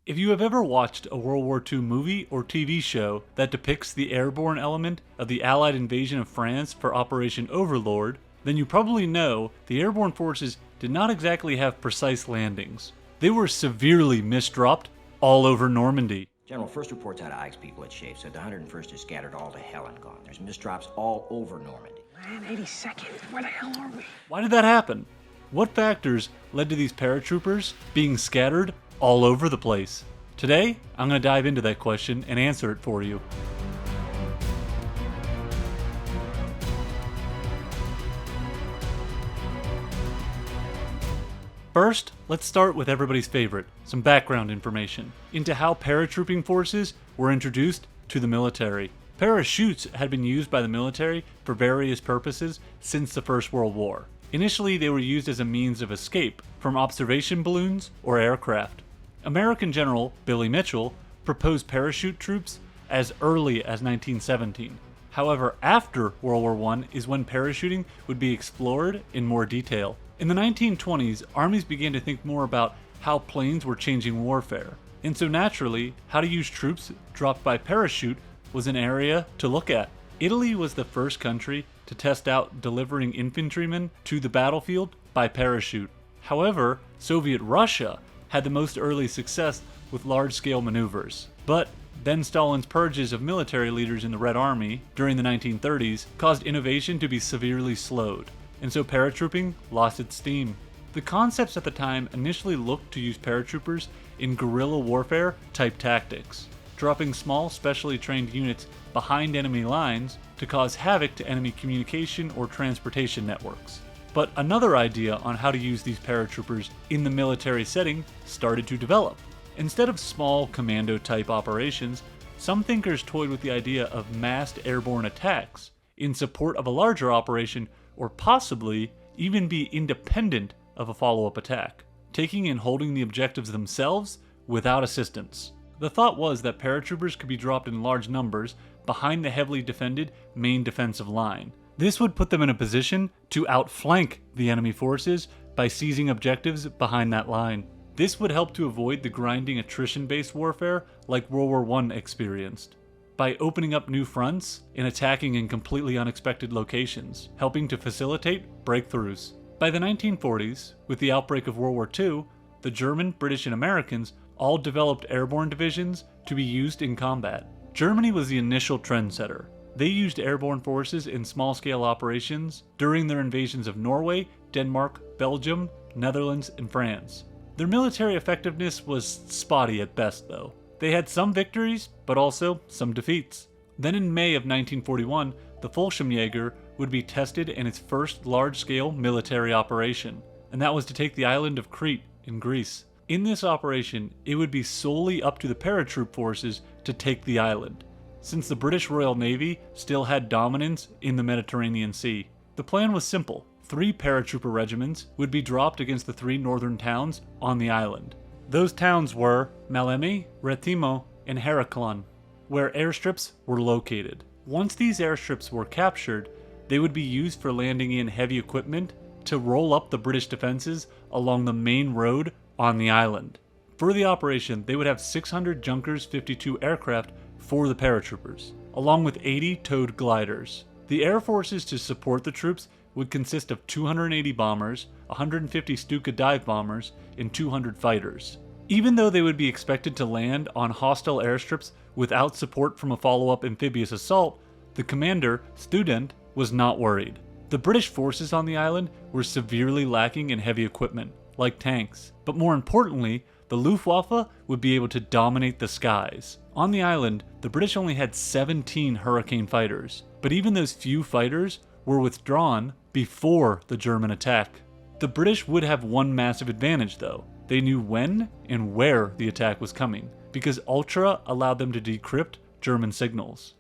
If you have ever watched a World War II movie or TV show that depicts the airborne element of the Allied invasion of France for Operation Overlord, then you probably know the airborne forces did not exactly have precise landings. They were severely misdropped all over Normandy. General, first reports out of Ike's people at Shafe said the 101st is scattered all to hell and gone. There's misdrops all over Normandy. Man, 82nd, where the hell are we? Why did that happen? What factors led to these paratroopers being scattered all over the place? Today, I'm going to dive into that question and answer it for you. First, let's start with everybody's favorite, some background information into how paratrooping forces were introduced to the military. Parachutes had been used by the military for various purposes since the First World War. Initially, they were used as a means of escape from observation balloons or aircraft. American General Billy Mitchell proposed parachute troops as early as 1917. However, after World War I is when parachuting would be explored in more detail. In the 1920s, armies began to think more about how planes were changing warfare. And so naturally, how to use troops dropped by parachute was an area to look at. Italy was the first country to test out delivering infantrymen to the battlefield by parachute. However, Soviet Russia had the most early success with large-scale maneuvers. But then Stalin's purges of military leaders in the Red Army during the 1930s caused innovation to be severely slowed, and so paratrooping lost its steam. The concepts at the time initially looked to use paratroopers in guerrilla warfare type tactics, dropping small specially trained units behind enemy lines to cause havoc to enemy communication or transportation networks. But another idea on how to use these paratroopers in the military setting started to develop. Instead of small commando-type operations, some thinkers toyed with the idea of massed airborne attacks in support of a larger operation, or possibly even be independent of a follow-up attack, taking and holding the objectives themselves without assistance. The thought was that paratroopers could be dropped in large numbers behind the heavily defended main defensive line. This would put them in a position to outflank the enemy forces by seizing objectives behind that line. This would help to avoid the grinding attrition-based warfare like World War I experienced, by opening up new fronts and attacking in completely unexpected locations, helping to facilitate breakthroughs. By the 1940s, with the outbreak of World War II, the German, British, and Americans all developed airborne divisions to be used in combat. Germany was the initial trendsetter. They used airborne forces in small-scale operations during their invasions of Norway, Denmark, Belgium, Netherlands, and France. Their military effectiveness was spotty at best, though. They had some victories, but also some defeats. Then in May of 1941, the Fallschirmjäger would be tested in its first large-scale military operation, and that was to take the island of Crete in Greece. In this operation, it would be solely up to the paratroop forces to take the island, since the British Royal Navy still had dominance in the Mediterranean Sea. The plan was simple. 3 paratrooper regiments would be dropped against the 3 northern towns on the island. Those towns were Maleme, Retimo, and Heraklion, where airstrips were located. Once these airstrips were captured, they would be used for landing in heavy equipment to roll up the British defenses along the main road on the island. For the operation, they would have 600 Junkers 52 aircraft for the paratroopers, along with 80 towed gliders. The air forces to support the troops would consist of 280 bombers, 150 Stuka dive bombers, and 200 fighters. Even though they would be expected to land on hostile airstrips without support from a follow-up amphibious assault, the commander, Student, was not worried. The British forces on the island were severely lacking in heavy equipment, like tanks, but more importantly, the Luftwaffe would be able to dominate the skies. On the island, the British only had 17 Hurricane fighters, but even those few fighters were withdrawn before the German attack. The British would have one massive advantage though. They knew when and where the attack was coming, because Ultra allowed them to decrypt German signals.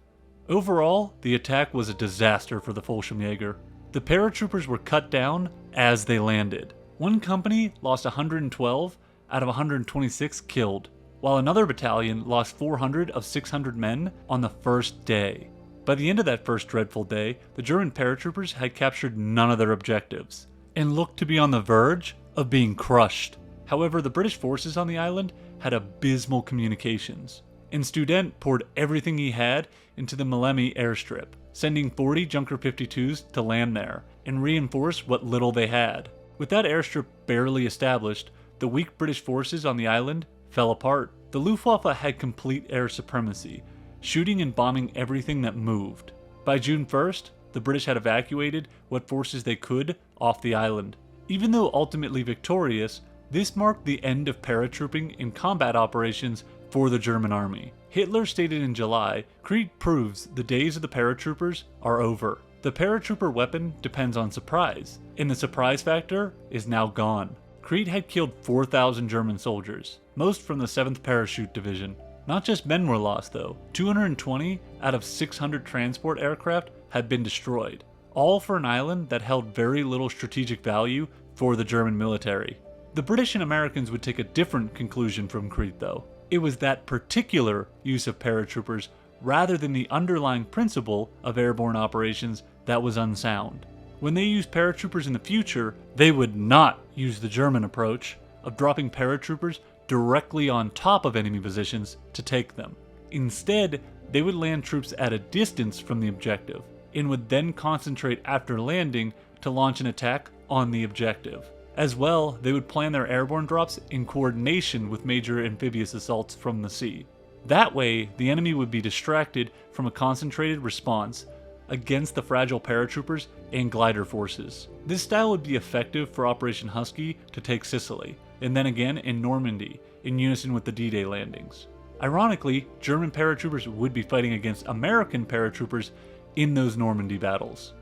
Overall, the attack was a disaster for the Fallschirmjäger. The paratroopers were cut down as they landed. One company lost 112 out of 126 killed, while another battalion lost 400 of 600 men on the first day. By the end of that first dreadful day, the German paratroopers had captured none of their objectives, and looked to be on the verge of being crushed. However, the British forces on the island had abysmal communications, and Student poured everything he had into the Malemi airstrip, sending 40 Junker 52s to land there and reinforce what little they had. With that airstrip barely established, the weak British forces on the island fell apart. The Luftwaffe had complete air supremacy, shooting and bombing everything that moved. By June 1st, the British had evacuated what forces they could off the island. Even though ultimately victorious, this marked the end of paratrooping in combat operations for the German army. Hitler stated in July, "Krieg proves the days of the paratroopers are over." The paratrooper weapon depends on surprise, and the surprise factor is now gone. Krieg had killed 4,000 German soldiers, most from the 7th Parachute Division. Not just men were lost though. 220 out of 600 transport aircraft had been destroyed, all for an island that held very little strategic value for the German military. The British and Americans would take a different conclusion from Krieg though. It was that particular use of paratroopers rather than the underlying principle of airborne operations that was unsound. When they used paratroopers in the future, they would not use the German approach of dropping paratroopers directly on top of enemy positions to take them. Instead, they would land troops at a distance from the objective, and would then concentrate after landing to launch an attack on the objective. As well, they would plan their airborne drops in coordination with major amphibious assaults from the sea. That way, the enemy would be distracted from a concentrated response against the fragile paratroopers and glider forces. This style would be effective for Operation Husky to take Sicily, and then again in Normandy, in unison with the D-Day landings. Ironically, German paratroopers would be fighting against American paratroopers in those Normandy battles.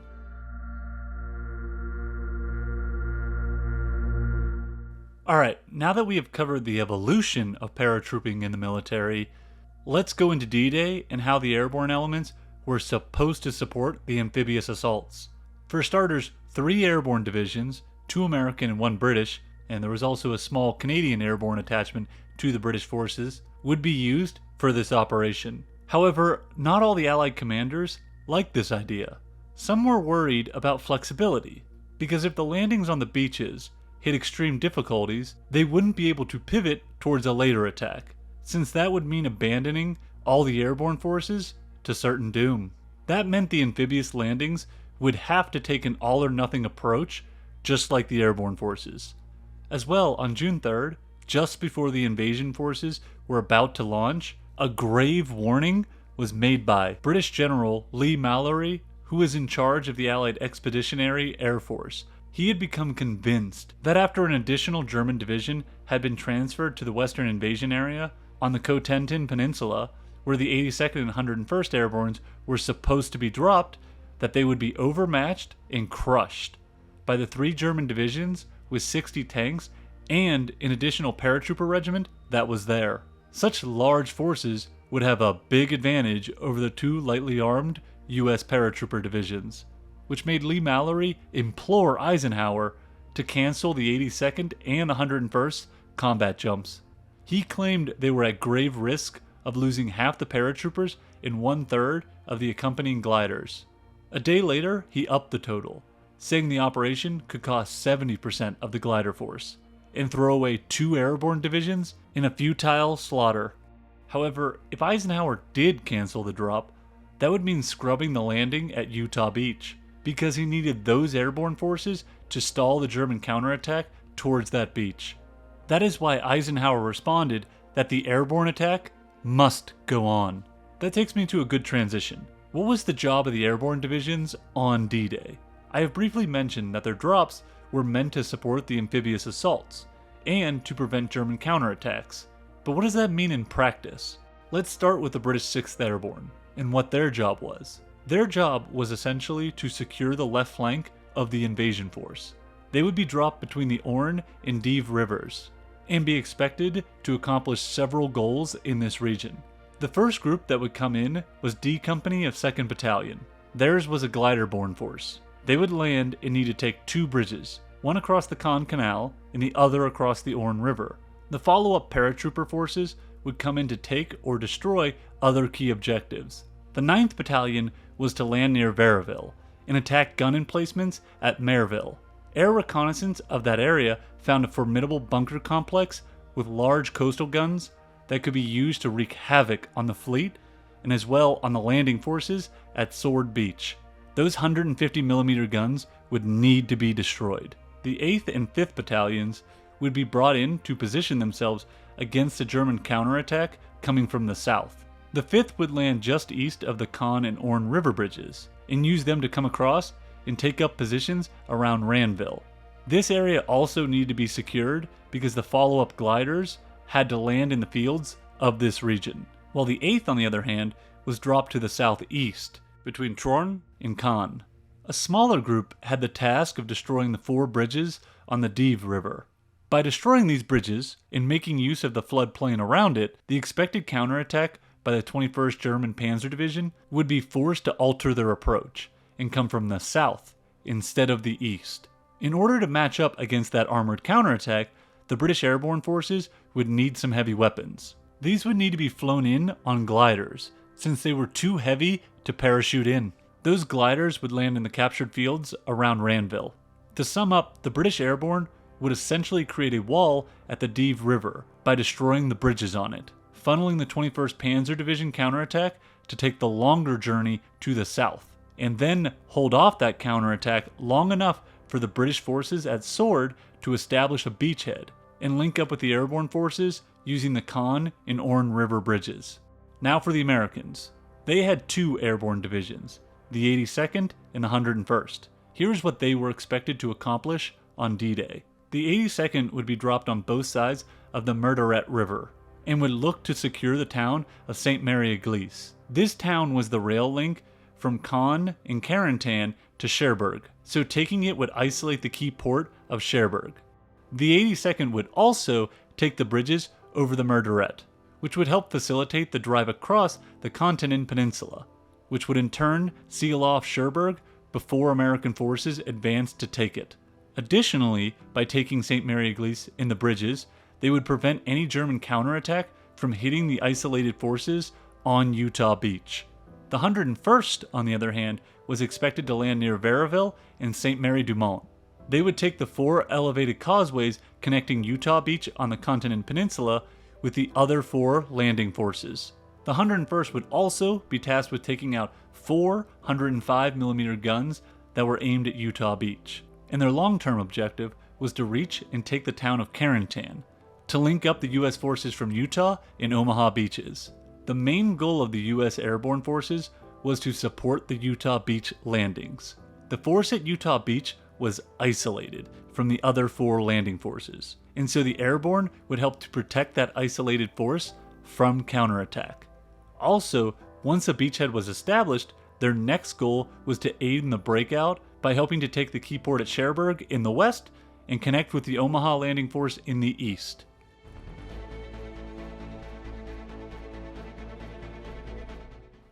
Alright, now that we have covered the evolution of paratrooping in the military, let's go into D-Day and how the airborne elements were supposed to support the amphibious assaults. For starters, 3 airborne divisions, 2 American and 1 British, and there was also a small Canadian airborne attachment to the British forces, would be used for this operation. However, not all the Allied commanders liked this idea. Some were worried about flexibility, because if the landings on the beaches hit extreme difficulties, they wouldn't be able to pivot towards a later attack, since that would mean abandoning all the airborne forces to certain doom. That meant the amphibious landings would have to take an all-or-nothing approach, just like the airborne forces. As well, on June 3rd, just before the invasion forces were about to launch, a grave warning was made by British General Lee Mallory, who was in charge of the Allied Expeditionary Air Force. He had become convinced that after an additional German division had been transferred to the western invasion area on the Cotentin Peninsula, where the 82nd and 101st Airbornes were supposed to be dropped, that they would be overmatched and crushed by the 3 German divisions with 60 tanks and an additional paratrooper regiment that was there. Such large forces would have a big advantage over the 2 lightly armed US paratrooper divisions, which made Lee Mallory implore Eisenhower to cancel the 82nd and 101st combat jumps. He claimed they were at grave risk of losing half the paratroopers and 1/3 of the accompanying gliders. A day later, he upped the total, saying the operation could cost 70% of the glider force, and throw away 2 airborne divisions in a futile slaughter. However, if Eisenhower did cancel the drop, that would mean scrubbing the landing at Utah Beach, because he needed those airborne forces to stall the German counterattack towards that beach. That is why Eisenhower responded that the airborne attack must go on. That takes me to a good transition. What was the job of the airborne divisions on D-Day? I have briefly mentioned that their drops were meant to support the amphibious assaults, and to prevent German counterattacks. But what does that mean in practice? Let's start with the British 6th Airborne, and what their job was. Their job was essentially to secure the left flank of the invasion force. They would be dropped between the Orne and Dives rivers, and be expected to accomplish several goals in this region. The first group that would come in was D Company of 2nd Battalion. Theirs was a glider-borne force. They would land and need to take 2 bridges, one across the Caen Canal and the other across the Orne River. The follow-up paratrooper forces would come in to take or destroy other key objectives. The 9th Battalion was to land near Varaville and attack gun emplacements at Merville. Air reconnaissance of that area found a formidable bunker complex with large coastal guns that could be used to wreak havoc on the fleet and as well on the landing forces at Sword Beach. Those 150mm guns would need to be destroyed. The 8th and 5th battalions would be brought in to position themselves against a German counterattack coming from the south. The 5th would land just east of the Conn and Orne River bridges and use them to come across and take up positions around Ranville. This area also needed to be secured because the follow-up gliders had to land in the fields of this region, while the 8th, on the other hand, was dropped to the southeast between Trorn and Conn. A smaller group had the task of destroying the 4 bridges on the Dives River. By destroying these bridges and making use of the floodplain around it, the expected counterattack by the 21st German Panzer Division would be forced to alter their approach and come from the south instead of the east. In order to match up against that armored counterattack, the British airborne forces would need some heavy weapons. These would need to be flown in on gliders, since they were too heavy to parachute in. Those gliders would land in the captured fields around Ranville. To sum up, the British airborne would essentially create a wall at the Dives River by destroying the bridges on it, funneling the 21st Panzer Division counterattack to take the longer journey to the south, and then hold off that counterattack long enough for the British forces at Sword to establish a beachhead and link up with the airborne forces using the Conn and Orne River bridges. Now for the Americans. They had 2 airborne divisions, the 82nd and the 101st. Here's what they were expected to accomplish on D-Day. The 82nd would be dropped on both sides of the Murderette River and would look to secure the town of St. Mary-Église. This town was the rail link from Caen and Carentan to Cherbourg, so taking it would isolate the key port of Cherbourg. The 82nd would also take the bridges over the Murderette, which would help facilitate the drive across the Continent Peninsula, which would in turn seal off Cherbourg before American forces advanced to take it. Additionally, by taking St. Mary-Église in the bridges, they would prevent any German counterattack from hitting the isolated forces on Utah Beach. The 101st, on the other hand, was expected to land near Varaville and St. Mary-du-Mont. They would take the 4 elevated causeways connecting Utah Beach on the Continent Peninsula with the other 4 landing forces. The 101st would also be tasked with taking out 4 105mm guns that were aimed at Utah Beach, and their long-term objective was to reach and take the town of Carentan, to link up the U.S. forces from Utah and Omaha beaches. The main goal of the U.S. airborne forces was to support the Utah Beach landings. The force at Utah Beach was isolated from the other 4 landing forces, and so the airborne would help to protect that isolated force from counterattack. Also, once a beachhead was established, their next goal was to aid in the breakout by helping to take the key port at Cherbourg in the west and connect with the Omaha landing force in the east.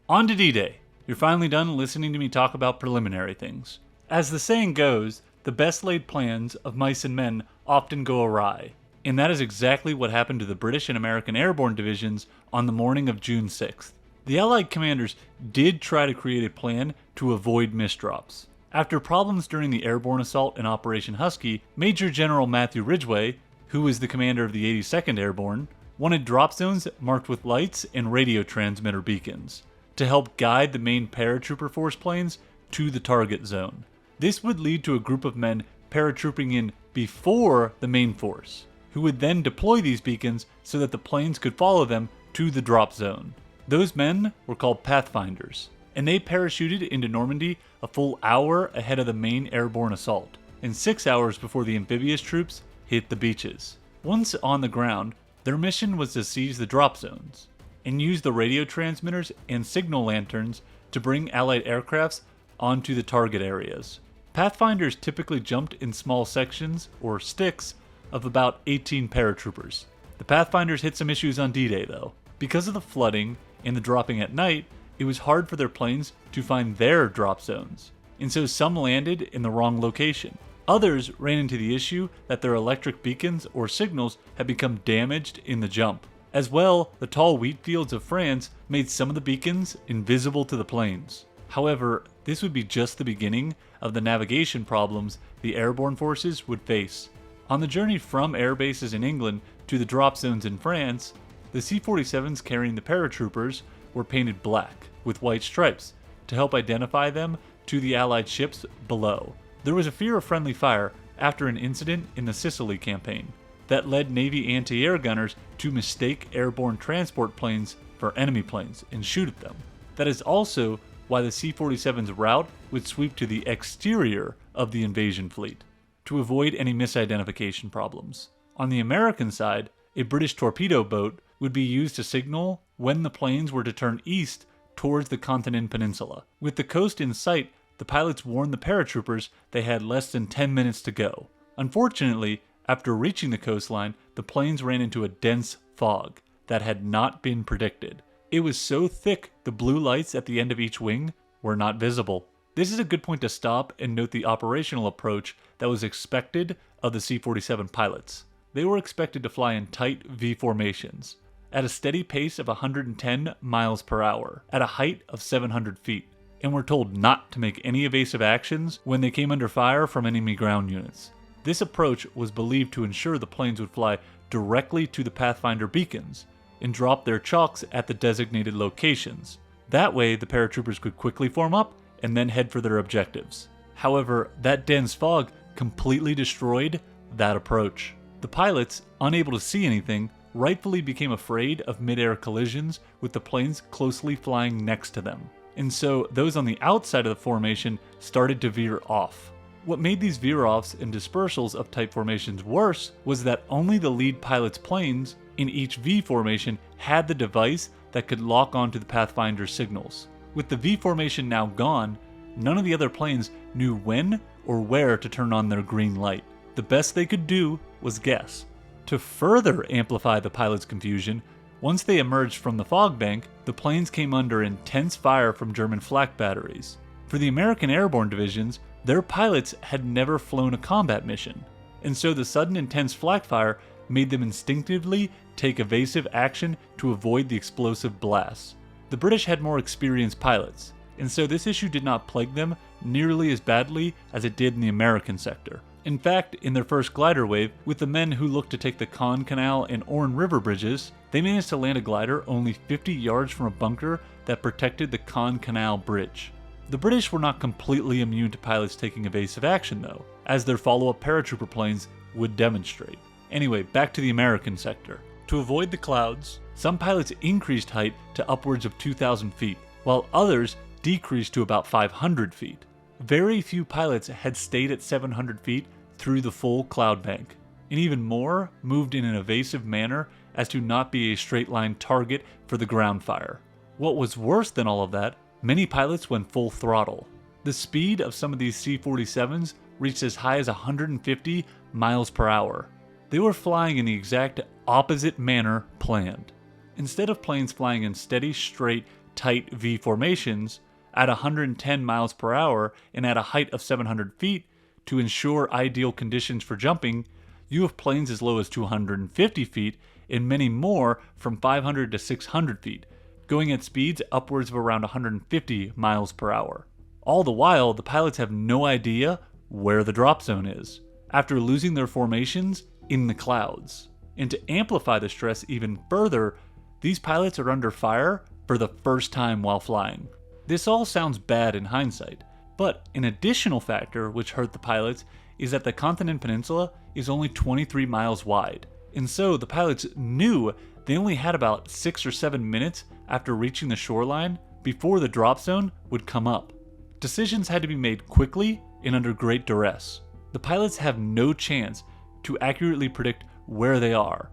On to D-Day. You're finally done listening to me talk about preliminary things. As the saying goes, the best laid plans of mice and men often go awry, and that is exactly what happened to the British and American airborne divisions on the morning of June 6th. The Allied commanders did try to create a plan to avoid misdrops. After problems during the airborne assault in Operation Husky, Major General Matthew Ridgway, who was the commander of the 82nd Airborne, wanted drop zones marked with lights and radio transmitter beacons to help guide the main paratrooper force planes to the target zone. This would lead to a group of men paratrooping in before the main force, who would then deploy these beacons so that the planes could follow them to the drop zone. Those men were called Pathfinders, and they parachuted into Normandy a full hour ahead of the main airborne assault, and 6 hours before the amphibious troops hit the beaches. Once on the ground, their mission was to seize the drop zones, and use the radio transmitters and signal lanterns to bring Allied aircrafts onto the target areas. Pathfinders typically jumped in small sections, or sticks, of about 18 paratroopers. The Pathfinders hit some issues on D-Day though. Because of the flooding and the dropping at night, it was hard for their planes to find their drop zones, and so some landed in the wrong location. Others ran into the issue that their electric beacons or signals had become damaged in the jump. As well, the tall wheat fields of France made some of the beacons invisible to the planes. However, this would be just the beginning of the navigation problems the airborne forces would face. On the journey from air bases in England to the drop zones in France, The C-47s carrying the paratroopers were painted black with white stripes to help identify them to the Allied ships below. There was a fear of friendly fire after an incident in the Sicily campaign that led Navy anti-air gunners to mistake airborne transport planes for enemy planes and shoot at them. That is also why the C-47's route would sweep to the exterior of the invasion fleet, to avoid any misidentification problems. On the American side, a British torpedo boat would be used to signal when the planes were to turn east towards the Continent Peninsula. With the coast in sight, the pilots warned the paratroopers they had less than 10 minutes to go. Unfortunately, after reaching the coastline, the planes ran into a dense fog that had not been predicted. It was so thick the blue lights at the end of each wing were not visible. This is a good point to stop and note the operational approach that was expected of the C-47 pilots. They were expected to fly in tight V formations, at a steady pace of 110 miles per hour, at a height of 700 feet, and were told not to make any evasive actions when they came under fire from enemy ground units. This approach was believed to ensure the planes would fly directly to the Pathfinder beacons and drop their chocks at the designated locations. That way, the paratroopers could quickly form up and then head for their objectives. However, that dense fog completely destroyed that approach. The pilots, unable to see anything, rightfully became afraid of mid-air collisions with the planes closely flying next to them. And so those on the outside of the formation started to veer off. What made these veer-offs and dispersals of type formations worse was that only the lead pilot's planes in each V formation had the device that could lock onto the Pathfinder's signals. With the V formation now gone, none of the other planes knew when or where to turn on their green light. The best they could do was guess. To further amplify the pilots' confusion, once they emerged from the fog bank, the planes came under intense fire from German flak batteries. For the American airborne divisions, their pilots had never flown a combat mission, and so the sudden intense flak fire made them instinctively take evasive action to avoid the explosive blasts. The British had more experienced pilots, and so this issue did not plague them nearly as badly as it did in the American sector. In fact, in their first glider wave, with the men who looked to take the Caen Canal and Orne River bridges, they managed to land a glider only 50 yards from a bunker that protected the Caen Canal bridge. The British were not completely immune to pilots taking evasive action though, as their follow-up paratrooper planes would demonstrate. Anyway, back to the American sector. To avoid the clouds, some pilots increased height to upwards of 2,000 feet, while others decreased to about 500 feet. Very few pilots had stayed at 700 feet through the full cloud bank, and even more moved in an evasive manner as to not be a straight line target for the ground fire. What was worse than all of that, many pilots went full throttle. The speed of some of these C-47s reached as high as 150 miles per hour. They were flying in the exact opposite manner planned. Instead of planes flying in steady, straight, tight V formations at 110 miles per hour and at a height of 700 feet to ensure ideal conditions for jumping, you have planes as low as 250 feet and many more from 500 to 600 feet, going at speeds upwards of around 150 miles per hour. All the while, the pilots have no idea where the drop zone is, after losing their formations in the clouds. And to amplify the stress even further, these pilots are under fire for the first time while flying. This all sounds bad in hindsight, but an additional factor which hurt the pilots is that the Continent Peninsula is only 23 miles wide, and so the pilots knew they only had about 6 or 7 minutes after reaching the shoreline before the drop zone would come up. Decisions had to be made quickly and under great duress. The pilots have no chance to accurately predict where they are,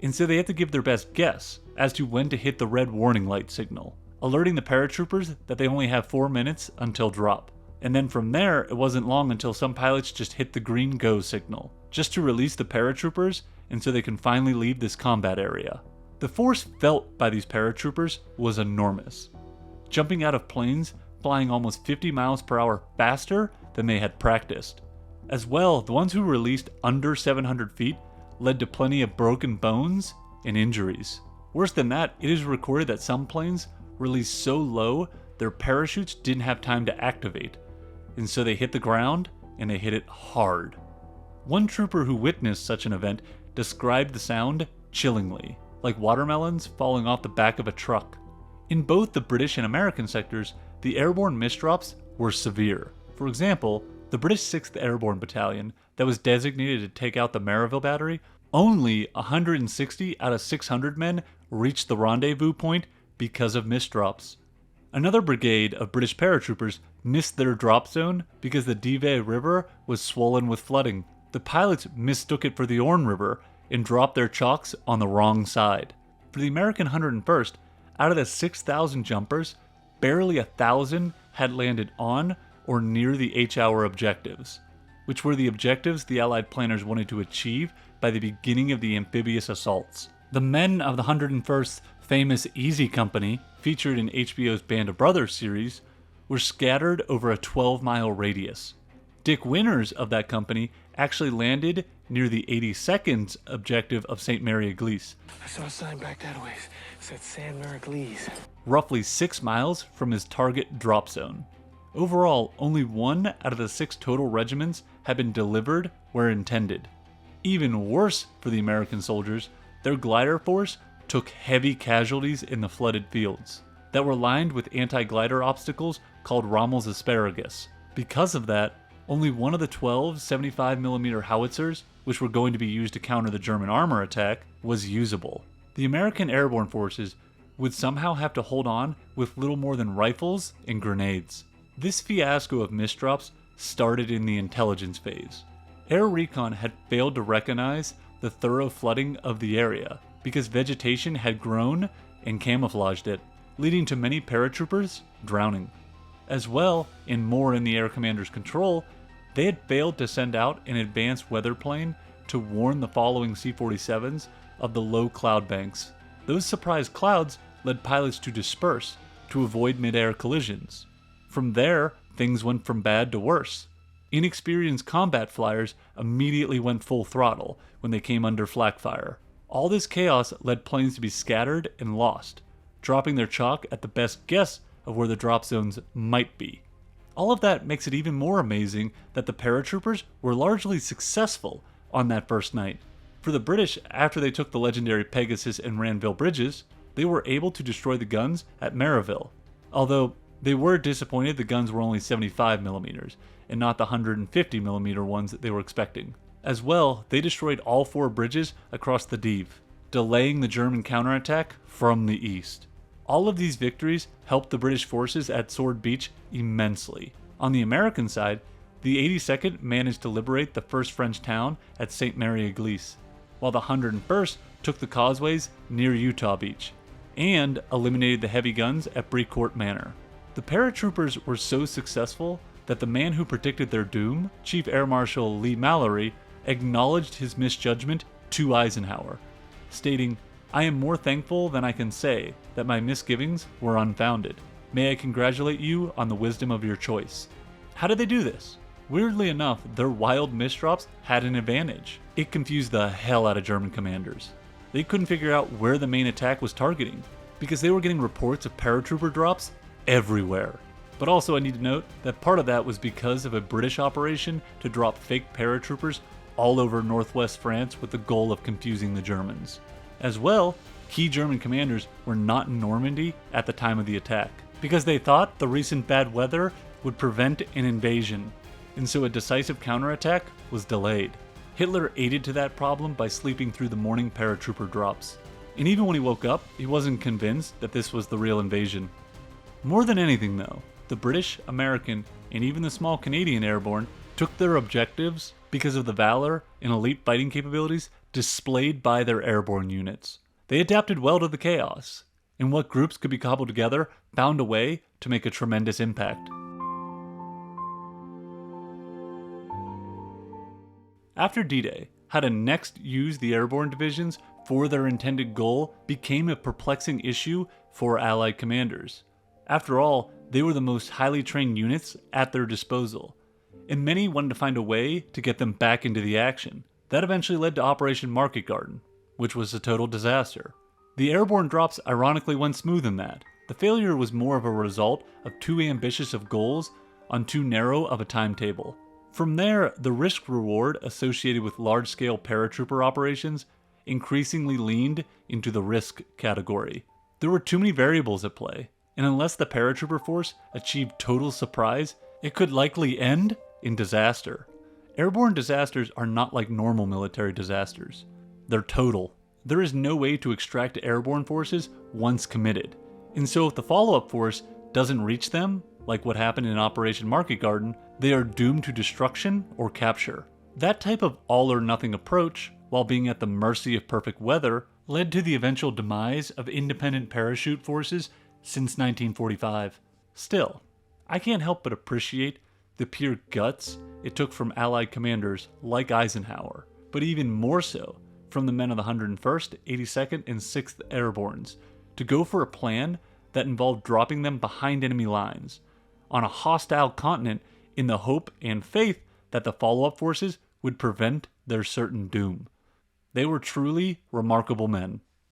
and so they have to give their best guess as to when to hit the red warning light signal, alerting the paratroopers that they only have 4 minutes until drop. And then from there, it wasn't long until some pilots just hit the green go signal, just to release the paratroopers and so they can finally leave this combat area. The force felt by these paratroopers was enormous, jumping out of planes flying almost 50 miles per hour faster than they had practiced. As well, the ones who were released under 700 feet led to plenty of broken bones and injuries. Worse than that, it is recorded that some planes released so low their parachutes didn't have time to activate, and so they hit the ground and they hit it hard. One trooper who witnessed such an event described the sound chillingly, like watermelons falling off the back of a truck. In both the British and American sectors, the airborne misdrops were severe. For example, the British 6th Airborne Battalion that was designated to take out the Maryville battery, only 160 out of 600 men reached the rendezvous point because of misdrops. Another brigade of British paratroopers missed their drop zone because the Dive River was swollen with flooding. The pilots mistook it for the Orne River and dropped their chocks on the wrong side. For the American 101st, out of the 6,000 jumpers, barely 1,000 had landed on or near the H-hour objectives, which were the objectives the Allied planners wanted to achieve by the beginning of the amphibious assaults. The men of the 101st's famous Easy Company, featured in HBO's Band of Brothers series, were scattered over a 12-mile radius. Dick Winters of that company actually landed near the 82nd objective of St. Mary Église. I saw a sign back that way. It said San Mariglis. Roughly 6 miles from his target drop zone. Overall, only 1 out of the 6 total regiments had been delivered where intended. Even worse for the American soldiers, their glider force took heavy casualties in the flooded fields that were lined with anti-glider obstacles called Rommel's asparagus. Because of that, only one of the 12 75mm howitzers, which were going to be used to counter the German armor attack, was usable. The American airborne forces would somehow have to hold on with little more than rifles and grenades. This fiasco of misdrops started in the intelligence phase. Air Recon had failed to recognize the thorough flooding of the area because vegetation had grown and camouflaged it, leading to many paratroopers drowning. As well, and more in the air commander's control, they had failed to send out an advanced weather plane to warn the following C-47s of the low cloud banks. Those surprise clouds led pilots to disperse to avoid mid-air collisions. From there, things went from bad to worse. Inexperienced combat flyers immediately went full throttle when they came under flak fire. All this chaos led planes to be scattered and lost, dropping their chalk at the best guess of where the drop zones might be. All of that makes it even more amazing that the paratroopers were largely successful on that first night. For the British, after they took the legendary Pegasus and Ranville bridges, they were able to destroy the guns at Maryville. Although they were disappointed the guns were only 75mm and not the 150mm ones that they were expecting. As well, they destroyed all 4 bridges across the Dive, delaying the German counterattack from the east. All of these victories helped the British forces at Sword Beach immensely. On the American side, the 82nd managed to liberate the first French town at St. Mary Église, while the 101st took the causeways near Utah Beach, and eliminated the heavy guns at Brecourt Manor. The paratroopers were so successful that the man who predicted their doom, Chief Air Marshal Lee Mallory, acknowledged his misjudgment to Eisenhower, stating, "I am more thankful than I can say that my misgivings were unfounded. May I congratulate you on the wisdom of your choice." How did they do this? Weirdly enough, their wild misdrops had an advantage. It confused the hell out of German commanders. They couldn't figure out where the main attack was targeting, because they were getting reports of paratrooper drops everywhere. But also I need to note that part of that was because of a British operation to drop fake paratroopers all over northwest France with the goal of confusing the Germans. As well, key German commanders were not in Normandy at the time of the attack, because they thought the recent bad weather would prevent an invasion, and so a decisive counterattack was delayed. Hitler aided to that problem by sleeping through the morning paratrooper drops. And even when he woke up, he wasn't convinced that this was the real invasion. More than anything though, the British, American, and even the small Canadian airborne took their objectives because of the valor and elite fighting capabilities displayed by their airborne units. They adapted well to the chaos, and what groups could be cobbled together found a way to make a tremendous impact. After D-Day, how to next use the airborne divisions for their intended goal became a perplexing issue for Allied commanders. After all, they were the most highly trained units at their disposal, and many wanted to find a way to get them back into the action. That eventually led to Operation Market Garden, which was a total disaster. The airborne drops ironically went smooth in that. The failure was more of a result of too ambitious of goals on too narrow of a timetable. From there, the risk-reward associated with large-scale paratrooper operations increasingly leaned into the risk category. There were too many variables at play, and unless the paratrooper force achieved total surprise, it could likely end in disaster. Airborne disasters are not like normal military disasters. They're total. There is no way to extract airborne forces once committed. And so if the follow-up force doesn't reach them, like what happened in Operation Market Garden, they are doomed to destruction or capture. That type of all-or-nothing approach, while being at the mercy of perfect weather, led to the eventual demise of independent parachute forces since 1945. Still, I can't help but appreciate the pure guts it took from Allied commanders like Eisenhower, but even more so from the men of the 101st, 82nd, and 6th Airbornes, to go for a plan that involved dropping them behind enemy lines, on a hostile continent in the hope and faith that the follow-up forces would prevent their certain doom. They were truly remarkable men.